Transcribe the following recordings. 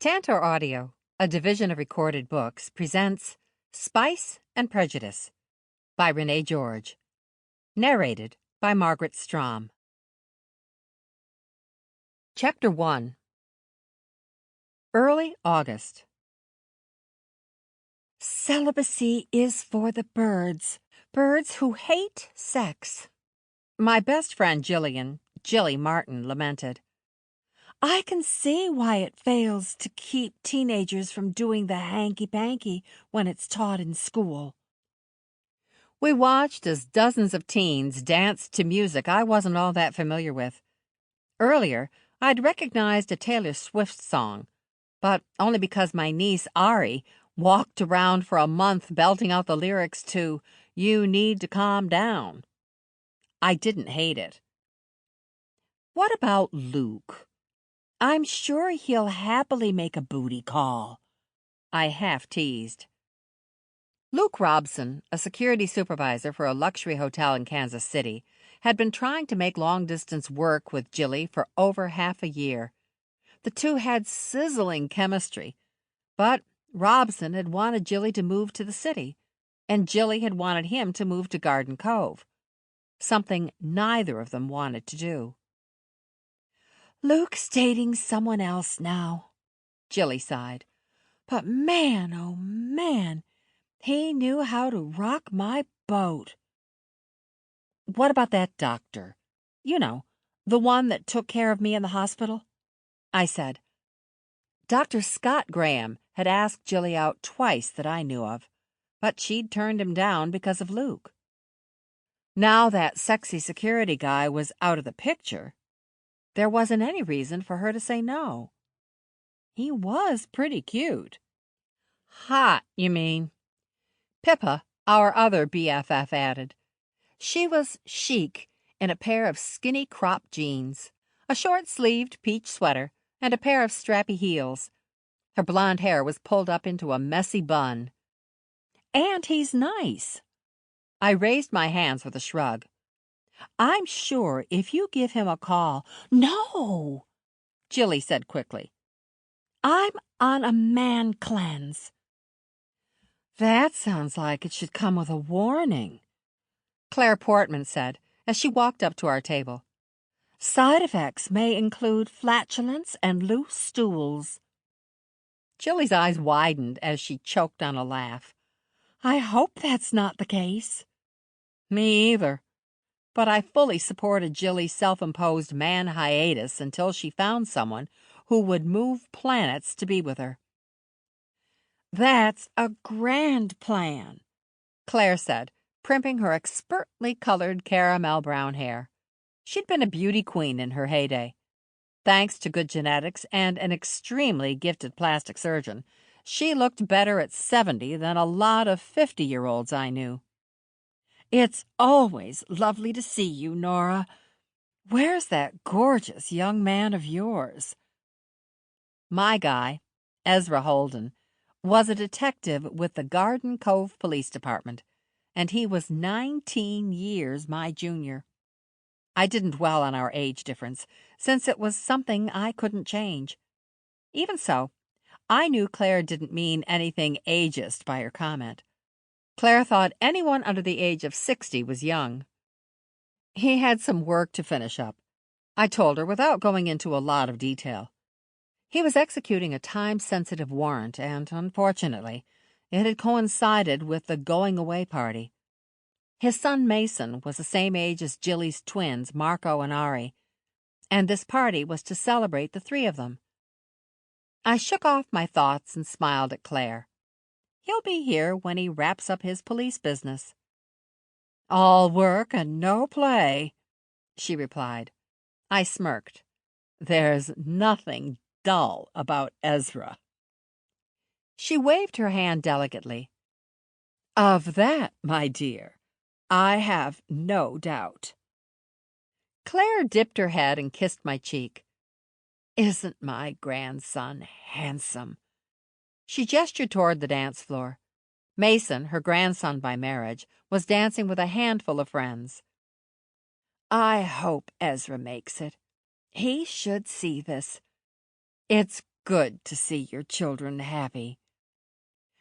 Tantor Audio, a division of Recorded Books, presents Spice and Prejudice by Renee George. Narrated by Margaret Strom. Chapter 1. Early August. Celibacy is for the birds who hate sex. My best friend Gilly Martin, lamented. I can see why it fails to keep teenagers from doing the hanky-panky when it's taught in school. We watched as dozens of teens danced to music I wasn't all that familiar with. Earlier, I'd recognized a Taylor Swift song, but only because my niece Ari walked around for a month belting out the lyrics to "You Need to Calm Down." I didn't hate it. What about Luke? I'm sure he'll happily make a booty call, I half teased. Luke Robson, a security supervisor for a luxury hotel in Kansas City, had been trying to make long-distance work with Gilly for over half a year. The two had sizzling chemistry, but Robson had wanted Gilly to move to the city, and Gilly had wanted him to move to Garden Cove, something neither of them wanted to do. Luke's dating someone else now, Gilly sighed. But man, oh man, he knew how to rock my boat. What about that doctor? You know, the one that took care of me in the hospital? I said. Dr. Scott Graham had asked Gilly out twice that I knew of, but she'd turned him down because of Luke. Now that sexy security guy was out of the picture, there wasn't any reason for her to say no. He was pretty cute. Hot, you mean? Pippa, our other BFF, added. She was chic in a pair of skinny crop jeans, a short-sleeved peach sweater, and a pair of strappy heels. Her blonde hair was pulled up into a messy bun. And he's nice. I raised my hands with a shrug. I'm sure if you give him a call— No, Gilly said quickly. I'm on a man cleanse. That sounds like it should come with a warning, Claire Portman said as she walked up to our table. Side effects may include flatulence and loose stools. Gilly's eyes widened as she choked on a laugh. I hope that's not the case. Me either. But I fully supported Gilly's self-imposed man hiatus until she found someone who would move planets to be with her. That's a grand plan, Claire said, primping her expertly colored caramel brown hair. She'd been a beauty queen in her heyday. Thanks to good genetics and an extremely gifted plastic surgeon, she looked better at 70 than a lot of 50-year-olds I knew. It's always lovely to see you, Nora. Where's that gorgeous young man of yours? My guy, Ezra Holden, was a detective with the Garden Cove Police Department, and he was 19 years my junior. I didn't dwell on our age difference, since it was something I couldn't change. Even so, I knew Claire didn't mean anything ageist by her comment. Claire thought anyone under the age of 60 was young. He had some work to finish up, I told her without going into a lot of detail. He was executing a time-sensitive warrant, and, unfortunately, it had coincided with the going-away party. His son Mason was the same age as Gilly's twins, Marco and Ari, and this party was to celebrate the three of them. I shook off my thoughts and smiled at Claire. He'll be here when he wraps up his police business. All work and no play, she replied. I smirked. There's nothing dull about Ezra. She waved her hand delicately. Of that, my dear, I have no doubt. Claire dipped her head and kissed my cheek. Isn't my grandson handsome? She gestured toward the dance floor. Mason, her grandson by marriage, was dancing with a handful of friends. I hope Ezra makes it. He should see this. It's good to see your children happy."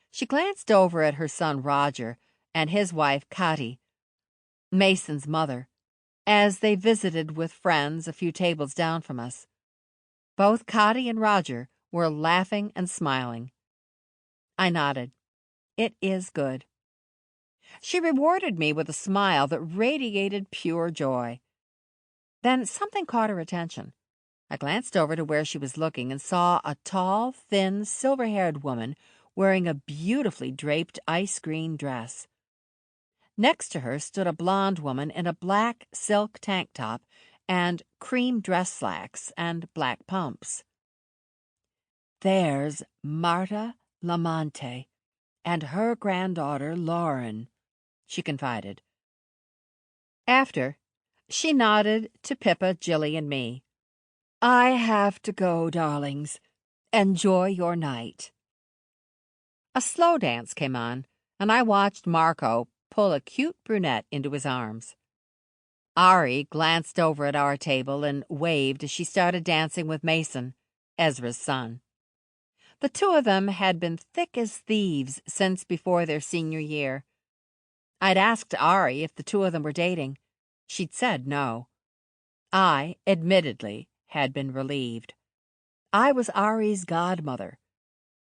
She glanced over at her son Roger and his wife Cottie, Mason's mother, as they visited with friends a few tables down from us. Both Cottie and Roger were laughing and smiling. I nodded. "It is good." She rewarded me with a smile that radiated pure joy. Then something caught her attention. I glanced over to where she was looking and saw a tall, thin, silver-haired woman wearing a beautifully draped ice green dress. Next to her stood a blonde woman in a black silk tank top and cream dress slacks and black pumps. "There's Marta Lamonte and her granddaughter Lauren," she confided. After, she nodded to Pippa, Gilly, and me. "I have to go, darlings. Enjoy your night." A slow dance came on, and I watched Marco pull a cute brunette into his arms. Ari glanced over at our table and waved as she started dancing with Mason, Ezra's son. The two of them had been thick as thieves since before their senior year. I'd asked Ari if the two of them were dating. She'd said no. I, admittedly, had been relieved. I was Ari's godmother,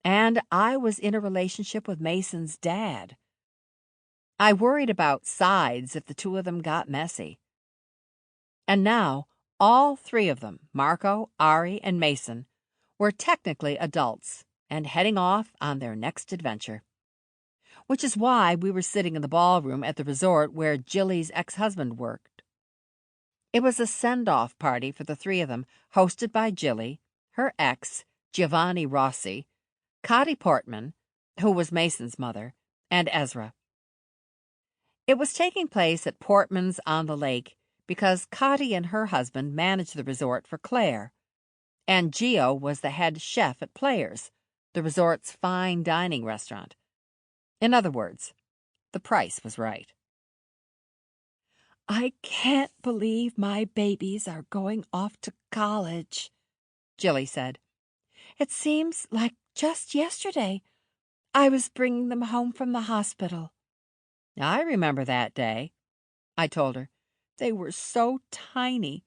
and I was in a relationship with Mason's dad. I worried about sides if the two of them got messy. And now, all three of them, Marco, Ari, and Mason, were technically adults and heading off on their next adventure. Which is why we were sitting in the ballroom at the resort where Gilly's ex-husband worked. It was a send-off party for the three of them, hosted by Gilly, her ex, Giovanni Rossi, Cottie Portman, who was Mason's mother, and Ezra. It was taking place at Portman's on the Lake because Cottie and her husband managed the resort for Claire, and Gio was the head chef at Players, the resort's fine dining restaurant. In other words, the price was right. "I can't believe my babies are going off to college," Gilly said. "It seems like just yesterday I was bringing them home from the hospital." "I remember that day," I told her. "They were so tiny,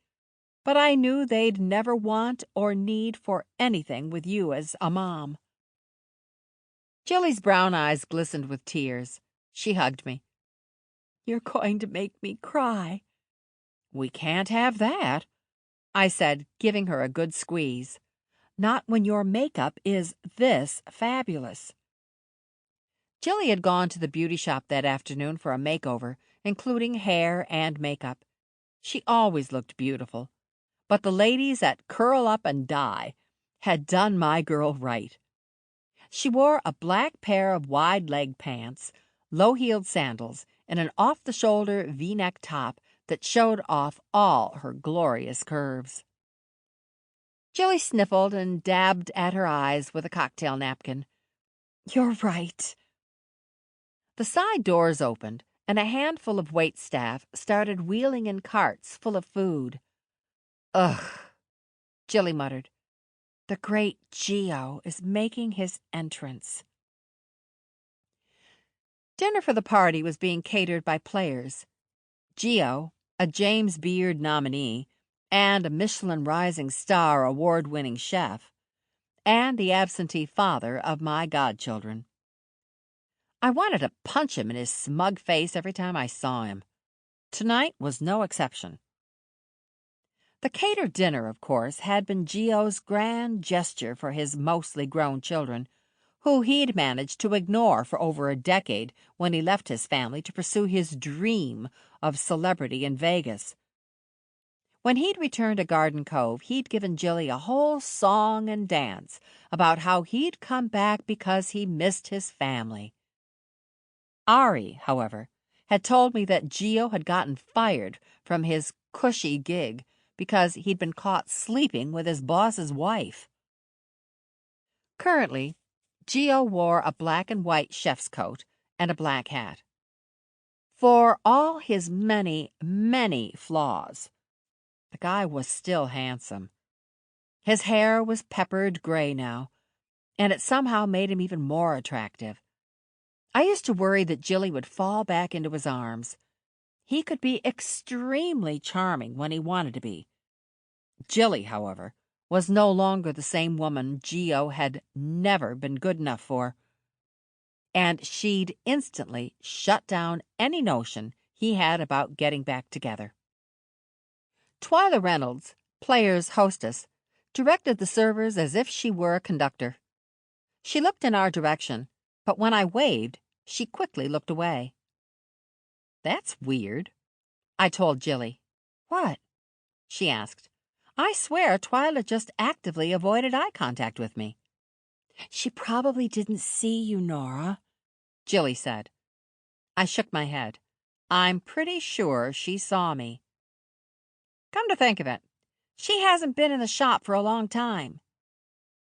but I knew they'd never want or need for anything with you as a mom." Gilly's brown eyes glistened with tears. She hugged me. "You're going to make me cry." "We can't have that," I said, giving her a good squeeze. "Not when your makeup is this fabulous." Gilly had gone to the beauty shop that afternoon for a makeover, including hair and makeup. She always looked beautiful, but the ladies at Curl Up and Die had done my girl right. She wore a black pair of wide-leg pants, low-heeled sandals, and an off-the-shoulder V-neck top that showed off all her glorious curves. Gilly sniffled and dabbed at her eyes with a cocktail napkin. "You're right." The side doors opened, and a handful of waitstaff started wheeling in carts full of food. "Ugh," Gilly muttered. "The great Gio is making his entrance." Dinner for the party was being catered by Players. Gio, a James Beard nominee, and a Michelin Rising Star award-winning chef, and the absentee father of my godchildren. I wanted to punch him in his smug face every time I saw him. Tonight was no exception. The catered dinner, of course, had been Gio's grand gesture for his mostly grown children, who he'd managed to ignore for over a decade when he left his family to pursue his dream of celebrity in Vegas. When he'd returned to Garden Cove, he'd given Gilly a whole song and dance about how he'd come back because he missed his family. Ari, however, had told me that Gio had gotten fired from his cushy gig because he'd been caught sleeping with his boss's wife. Currently, Gio wore a black and white chef's coat and a black hat. For all his many, many flaws, the guy was still handsome. His hair was peppered gray now, and it somehow made him even more attractive. I used to worry that Gilly would fall back into his arms. He could be extremely charming when he wanted to be. Gilly, however, was no longer the same woman Geo had never been good enough for, and she'd instantly shut down any notion he had about getting back together. Twyla Reynolds, Player's hostess, directed the servers as if she were a conductor. She looked in our direction, but when I waved, she quickly looked away. "That's weird," I told Gilly. "What?" she asked. "I swear Twyla just actively avoided eye contact with me." "She probably didn't see you, Nora," Gilly said. I shook my head. I'm pretty sure she saw me. "Come to think of it, she hasn't been in the shop for a long time."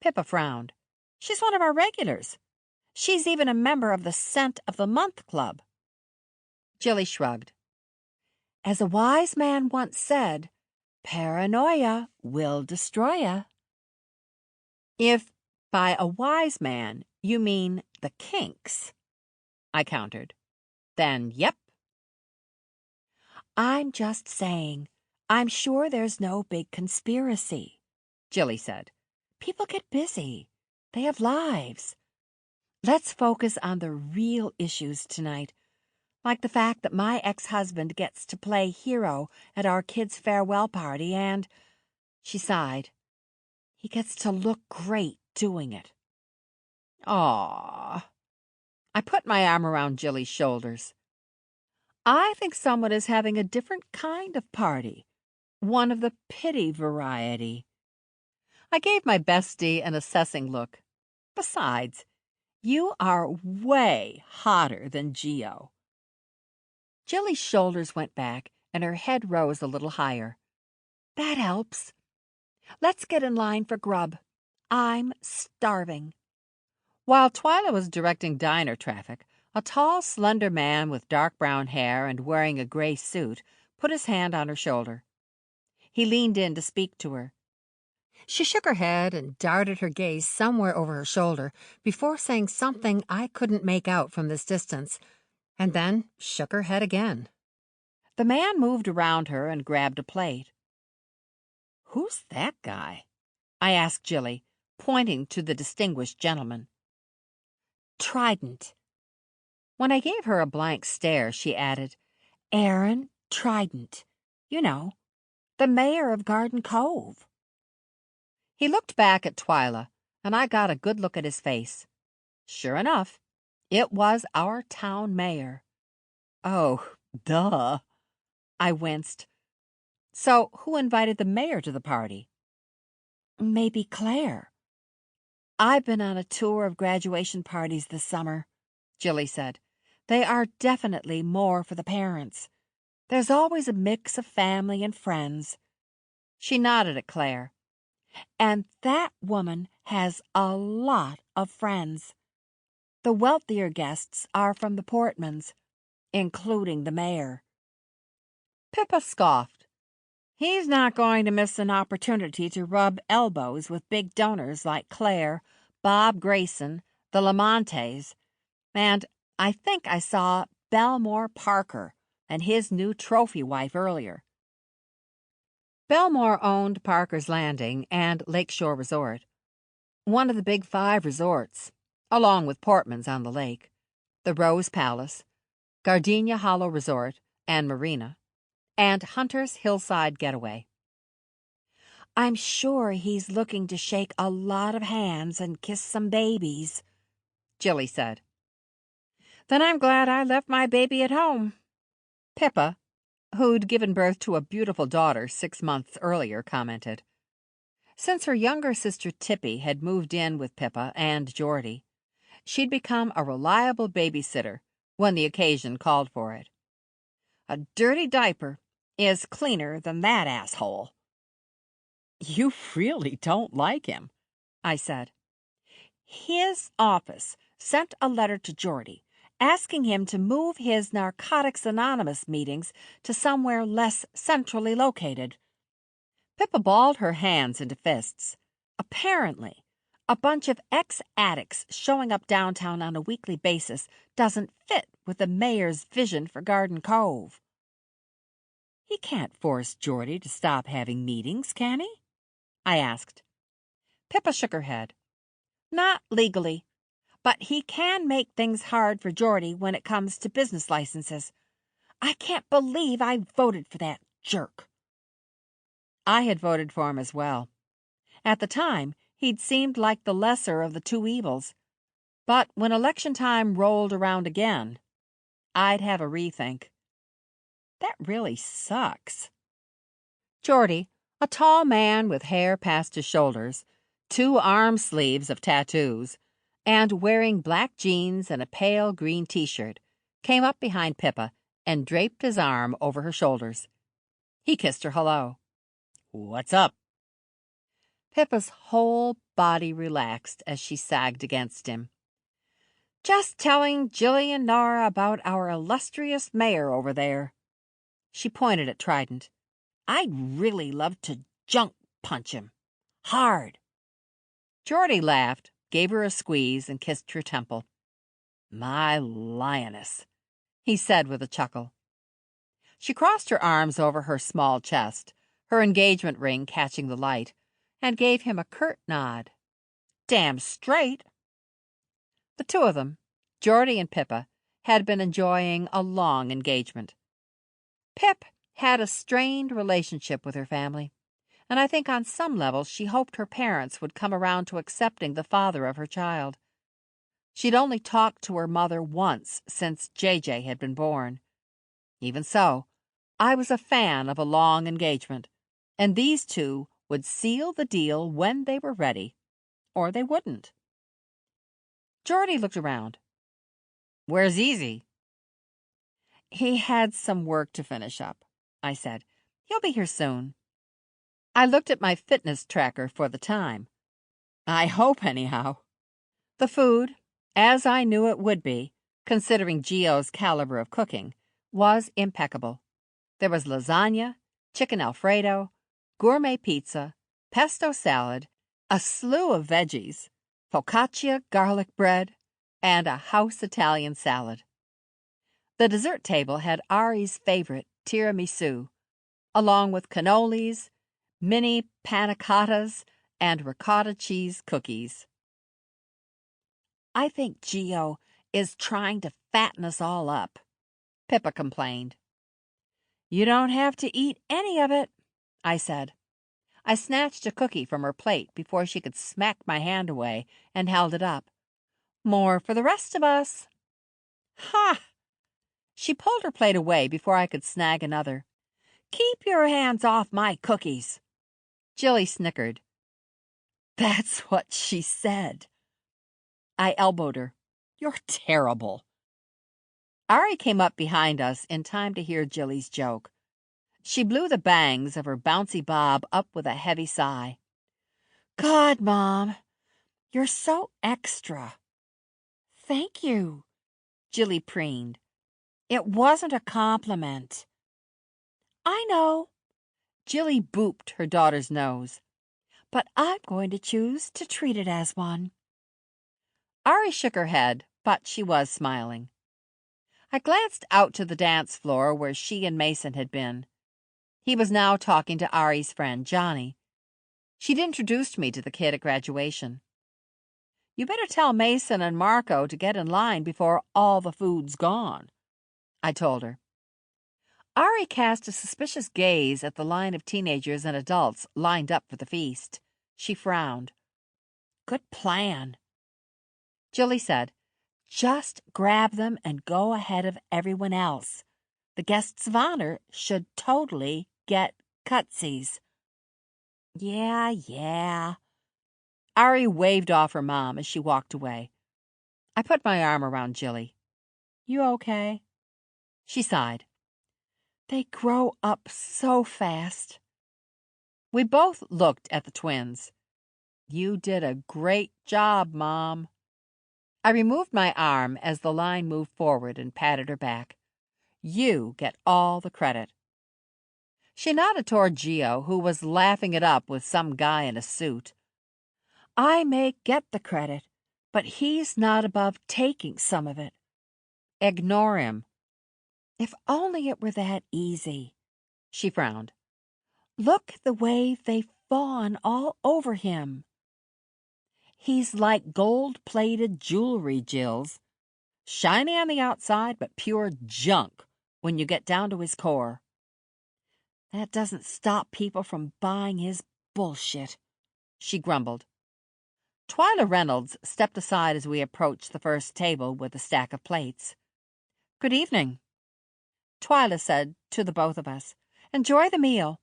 Pippa frowned. "She's one of our regulars. She's even a member of the Scent of the Month Club." Gilly shrugged. "As a wise man once said, paranoia will destroy ya." "If by a wise man you mean the Kinks," I countered, "then yep." "I'm just saying, I'm sure there's no big conspiracy," Gilly said. "People get busy. They have lives. Let's focus on the real issues tonight, like the fact that my ex-husband gets to play hero at our kids' farewell party and," she sighed, "he gets to look great doing it." Aww. I put my arm around Gilly's shoulders. "I think someone is having a different kind of party, one of the pity variety." I gave my bestie an assessing look. "Besides, you are way hotter than Geo." Jilly's shoulders went back and her head rose a little higher. "That helps. Let's get in line for grub. I'm starving." While Twyla was directing diner traffic, a tall, slender man with dark brown hair and wearing a gray suit put his hand on her shoulder. He leaned in to speak to her. She shook her head and darted her gaze somewhere over her shoulder before saying something I couldn't make out from this distance, and then shook her head again. The man moved around her and grabbed a plate. "Who's that guy?" I asked Gilly, pointing to the distinguished gentleman. "Trident." When I gave her a blank stare, she added, "Aaron Trident. You know, the mayor of Garden Cove." He looked back at Twyla, and I got a good look at his face. Sure enough, it was our town mayor. "Oh, duh." I winced. "So who invited the mayor to the party?" "Maybe Claire." "I've been on a tour of graduation parties this summer," Gilly said. "They are definitely more for the parents. There's always a mix of family and friends." She nodded at Claire. "And that woman has a lot of friends. The wealthier guests are from the Portmans, including the mayor." Pippa scoffed. "He's not going to miss an opportunity to rub elbows with big donors like Claire, Bob Grayson, the Lamontes, and I think I saw Belmore Parker and his new trophy wife earlier." Belmore owned Parker's Landing and Lakeshore Resort, one of the big 5 resorts, along with Portman's on the lake, the Rose Palace, Gardenia Hollow Resort and Marina, and Hunter's Hillside Getaway. "I'm sure he's looking to shake a lot of hands and kiss some babies," Gilly said. "Then I'm glad I left my baby at home." Pippa, who'd given birth to a beautiful daughter 6 months earlier, commented. Since her younger sister Tippy had moved in with Pippa and Geordie, she'd become a reliable babysitter when the occasion called for it. "A dirty diaper is cleaner than that asshole." "You really don't like him," I said. "His office sent a letter to Geordie asking him to move his Narcotics Anonymous meetings to somewhere less centrally located." Pippa balled her hands into fists. Apparently, a bunch of ex-addicts showing up downtown on a weekly basis doesn't fit with the mayor's vision for Garden Cove. He can't force Geordie to stop having meetings, can he? I asked. Pippa shook her head. Not legally, but he can make things hard for Geordie when it comes to business licenses. I can't believe I voted for that jerk. I had voted for him as well. At the time, he'd seemed like the lesser of the two evils. But when election time rolled around again, I'd have a rethink. That really sucks. Geordie, a tall man with hair past his shoulders, 2 arm sleeves of tattoos, and wearing black jeans and a pale green t-shirt, came up behind Pippa and draped his arm over her shoulders. He kissed her hello. "What's up?" Pippa's whole body relaxed as she sagged against him. "Just telling Gilly and Nora about our illustrious mayor over there." She pointed at Trident. "I'd really love to junk punch him. Hard." Geordie laughed, gave her a squeeze, and kissed her temple. "My lioness," he said with a chuckle. She crossed her arms over her small chest, her engagement ring catching the light, and gave him a curt nod. "Damn straight." The two of them, Geordie and Pippa, had been enjoying a long engagement. Pip had a strained relationship with her family, and I think on some level she hoped her parents would come around to accepting the father of her child. She'd only talked to her mother once since JJ had been born. Even so, I was a fan of a long engagement, and these two would seal the deal when they were ready, or they wouldn't. Geordie looked around. "Where's Easy?" "He had some work to finish up," I said. "He'll be here soon." I looked at my fitness tracker for the time. I hope, anyhow. The food, as I knew it would be, considering Gio's caliber of cooking, was impeccable. There was lasagna, chicken Alfredo, gourmet pizza, pesto salad, a slew of veggies, focaccia garlic bread, and a house Italian salad. The dessert table had Ari's favorite tiramisu, along with cannolis, mini panna cottas, and ricotta cheese cookies. "I think Gio is trying to fatten us all up," Pippa complained. "You don't have to eat any of it," I said. I snatched a cookie from her plate before she could smack my hand away and held it up. "More for the rest of us." "Ha!" She pulled her plate away before I could snag another. "Keep your hands off my cookies." Gilly snickered. "That's what she said." I elbowed her. "You're terrible." Ari came up behind us in time to hear Gilly's joke. She blew the bangs of her bouncy bob up with a heavy sigh. "God, Mom, you're so extra." "Thank you," Gilly preened. "It wasn't a compliment." "I know." Gilly booped her daughter's nose. "But I'm going to choose to treat it as one." Ari shook her head, but she was smiling. I glanced out to the dance floor where she and Mason had been. He was now talking to Ari's friend, Johnny. She'd introduced me to the kid at graduation. "You better tell Mason and Marco to get in line before all the food's gone," I told her. Ari cast a suspicious gaze at the line of teenagers and adults lined up for the feast. She frowned. "Good plan." Gilly said, "Just grab them and go ahead of everyone else. The guests of honor should totally get cutsies." Yeah. Ari waved off her mom as she walked away. I put my arm around Gilly. "You okay?" She sighed. "They grow up so fast." We both looked at the twins. "You did a great job, Mom." I removed my arm as the line moved forward and patted her back. "You get all the credit." She nodded toward Gio, who was laughing it up with some guy in a suit. I may get the credit, but he's not above taking some of it. Ignore him. If only it were that easy. She frowned. Look at the way they fawn all over him. He's like gold-plated jewelry, Jills. Shiny on the outside, but pure junk when you get down to his core. That doesn't stop people from buying his bullshit, she grumbled. Twyla Reynolds stepped aside as we approached the first table with a stack of plates. Good evening, Twyla said to the both of us. Enjoy the meal.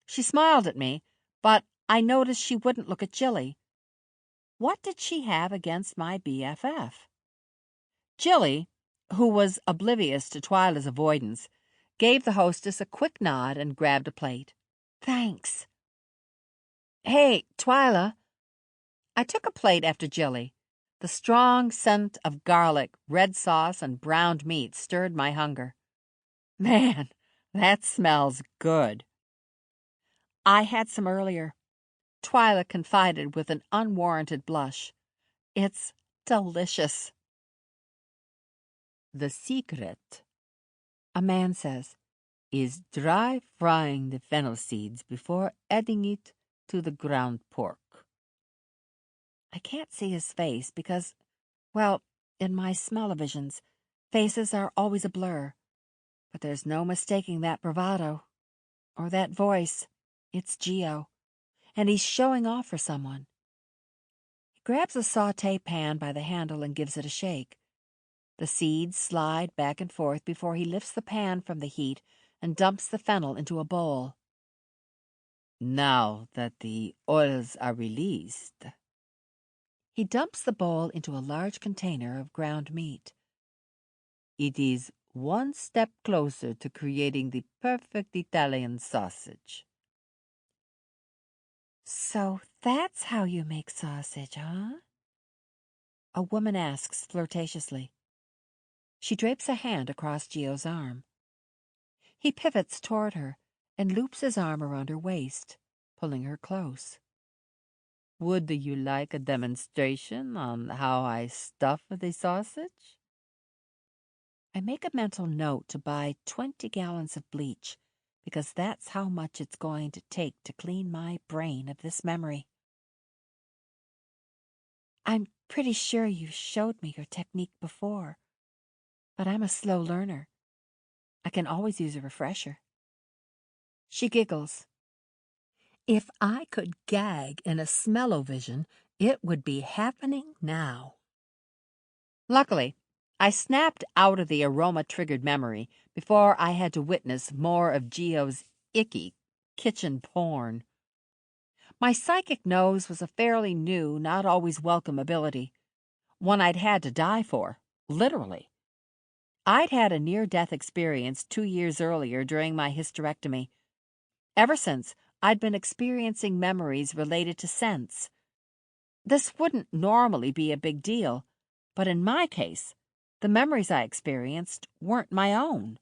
She smiled at me, but I noticed she wouldn't look at Gilly. What did she have against my BFF? Gilly, who was oblivious to Twyla's avoidance, gave the hostess a quick nod and grabbed a plate. Thanks. Hey, Twyla. I took a plate after Gilly. The strong scent of garlic, red sauce, and browned meat stirred my hunger. Man, that smells good. I had some earlier, Twyla confided with an unwarranted blush. It's delicious. The secret, a man says, is dry frying the fennel seeds before adding it to the ground pork. I can't see his face because, well, in my smell-o-visions, faces are always a blur. But there's no mistaking that bravado. Or that voice. It's Geo. And he's showing off for someone. He grabs a sauté pan by the handle and gives it a shake. The seeds slide back and forth before he lifts the pan from the heat and dumps the fennel into a bowl. Now that the oils are released, he dumps the bowl into a large container of ground meat. It is one step closer to creating the perfect Italian sausage. So that's how you make sausage, huh? A woman asks flirtatiously. She drapes a hand across Geo's arm. He pivots toward her and loops his arm around her waist, pulling her close. Would you like a demonstration on how I stuff the sausage? I make a mental note to buy 20 gallons of bleach, because that's how much it's going to take to clean my brain of this memory. I'm pretty sure you showed me your technique before, but I'm a slow learner. I can always use a refresher. She giggles. If I could gag in a smell-o-vision, it would be happening now. Luckily, I snapped out of the aroma-triggered memory before I had to witness more of Geo's icky kitchen porn. My psychic nose was a fairly new, not always welcome ability, one I'd had to die for, literally. I'd had a near-death experience 2 years earlier during my hysterectomy. Ever since, I'd been experiencing memories related to scents. This wouldn't normally be a big deal, but in my case, the memories I experienced weren't my own.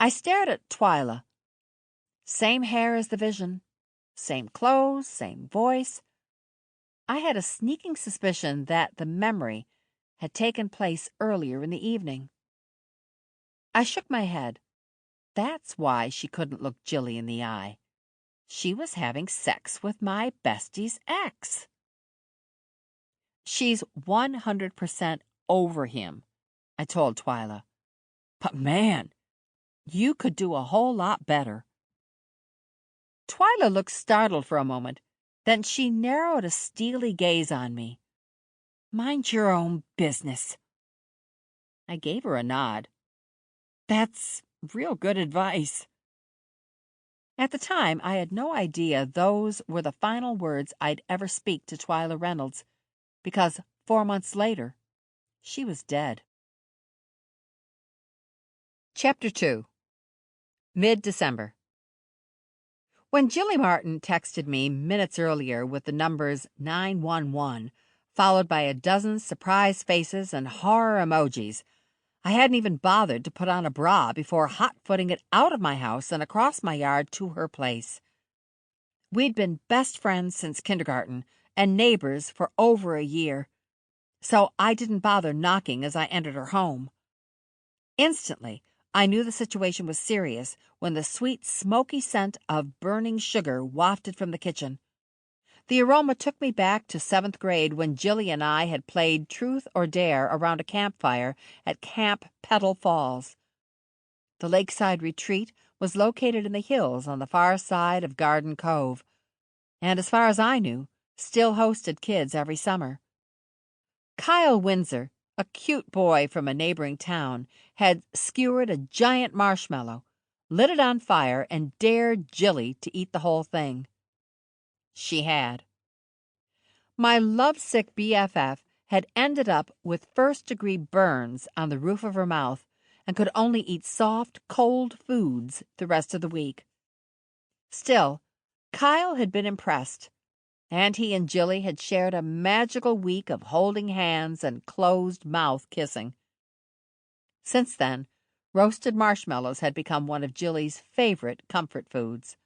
I stared at Twyla. Same hair as the vision, same clothes, same voice. I had a sneaking suspicion that the memory had taken place earlier in the evening. I shook my head. That's why she couldn't look Gilly in the eye. She was having sex with my bestie's ex. She's 100% over him, I told Twyla. But man, you could do a whole lot better. Twyla looked startled for a moment. Then she narrowed a steely gaze on me. Mind your own business. I gave her a nod. That's real good advice. At the time, I had no idea those were the final words I'd ever speak to Twyla Reynolds, because 4 months later, she was dead. Chapter 2. Mid-December. When Gilly Martin texted me minutes earlier with the numbers 911, followed by a dozen surprised faces and horror emojis, I hadn't even bothered to put on a bra before hot-footing it out of my house and across my yard to her place. We'd been best friends since kindergarten, and neighbors for over a year, so I didn't bother knocking as I entered her home. Instantly, I knew the situation was serious when the sweet, smoky scent of burning sugar wafted from the kitchen. The aroma took me back to 7th grade when Gilly and I had played Truth or Dare around a campfire at Camp Petal Falls. The lakeside retreat was located in the hills on the far side of Garden Cove, and as far as I knew, still hosted kids every summer. Kyle Windsor, a cute boy from a neighboring town, had skewered a giant marshmallow, lit it on fire, and dared Gilly to eat the whole thing. She had. My lovesick BFF had ended up with first-degree burns on the roof of her mouth and could only eat soft, cold foods the rest of the week. Still, Kyle had been impressed, and he and Gilly had shared a magical week of holding hands and closed-mouth kissing. Since then, roasted marshmallows had become one of Gilly's favorite comfort foods.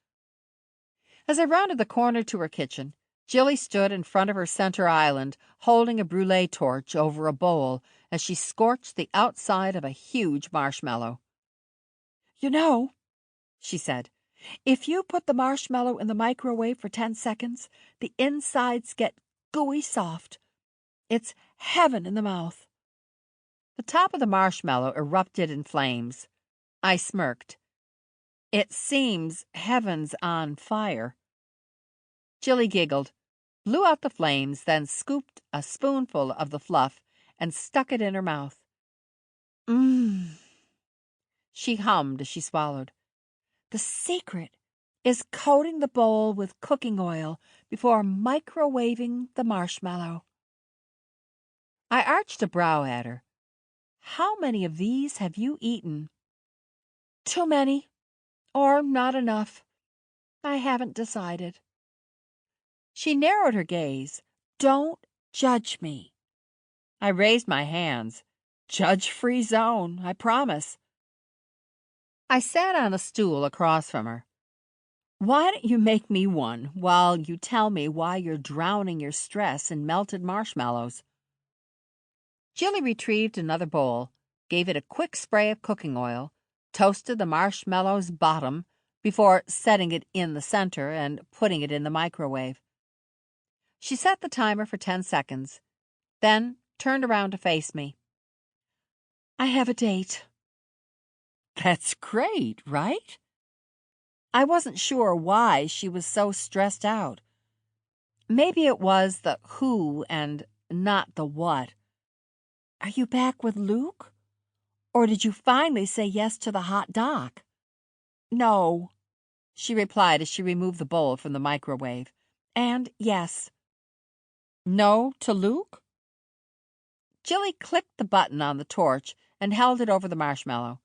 As I rounded the corner to her kitchen, Gilly stood in front of her center island, holding a brûlée torch over a bowl as she scorched the outside of a huge marshmallow. "You know," she said, "if you put the marshmallow in the microwave for 10 seconds, the insides get gooey soft. It's heaven in the mouth." The top of the marshmallow erupted in flames. I smirked. "It seems heaven's on fire." Gilly giggled, blew out the flames, then scooped a spoonful of the fluff and stuck it in her mouth. Mmm, she hummed as she swallowed. "The secret is coating the bowl with cooking oil before microwaving the marshmallow." I arched a brow at her. "How many of these have you eaten?" "Too many, or not enough. I haven't decided." She narrowed her gaze. "Don't judge me." I raised my hands. "Judge-free zone, I promise." I sat on a stool across from her. "Why don't you make me one while you tell me why you're drowning your stress in melted marshmallows?" Gilly retrieved another bowl, gave it a quick spray of cooking oil, toasted the marshmallow's bottom before setting it in the center and putting it in the microwave. She set the timer for 10 seconds, then turned around to face me. "I have a date." "That's great, right?" I wasn't sure why she was so stressed out. Maybe it was the who and not the what. "Are you back with Luke? Or did you finally say yes to the hot doc?" "No," she replied as she removed the bowl from the microwave. "And yes." "No to Luke?" Gilly clicked the button on the torch and held it over the marshmallow.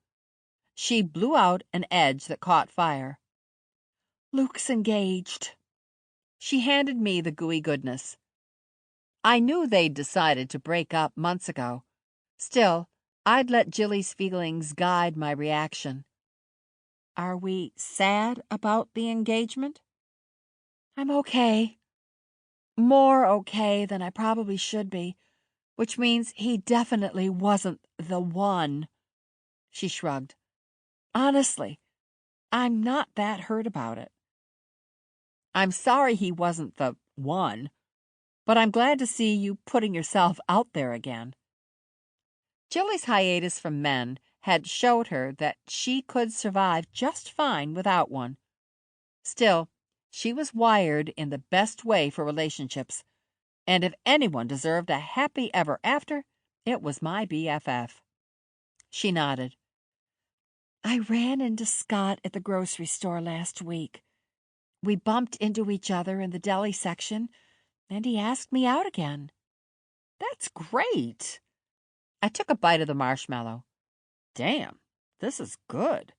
She blew out an edge that caught fire. "Luke's engaged." She handed me the gooey goodness. I knew they'd decided to break up months ago. Still, I'd let Gilly's feelings guide my reaction. "Are we sad about the engagement?" "I'm okay. More okay than I probably should be, which means he definitely wasn't the one." She shrugged. "Honestly, I'm not that hurt about it." "I'm sorry he wasn't the one, but I'm glad to see you putting yourself out there again." Gilly's hiatus from men had showed her that she could survive just fine without one. Still, she was wired in the best way for relationships, and if anyone deserved a happy ever after, it was my BFF. She nodded. "I ran into Scott at the grocery store last week. We bumped into each other in the deli section, and he asked me out again." "That's great." I took a bite of the marshmallow. "Damn, this is good."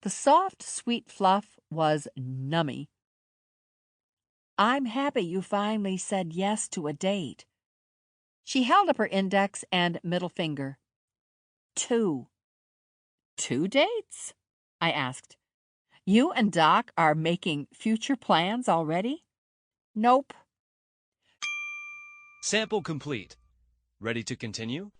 The soft, sweet fluff was nummy. "I'm happy you finally said yes to a date." She held up her index and middle finger. "Two." "Two dates?" I asked. "You and Doc are making future plans already?" "Nope. Sample complete. Ready to continue?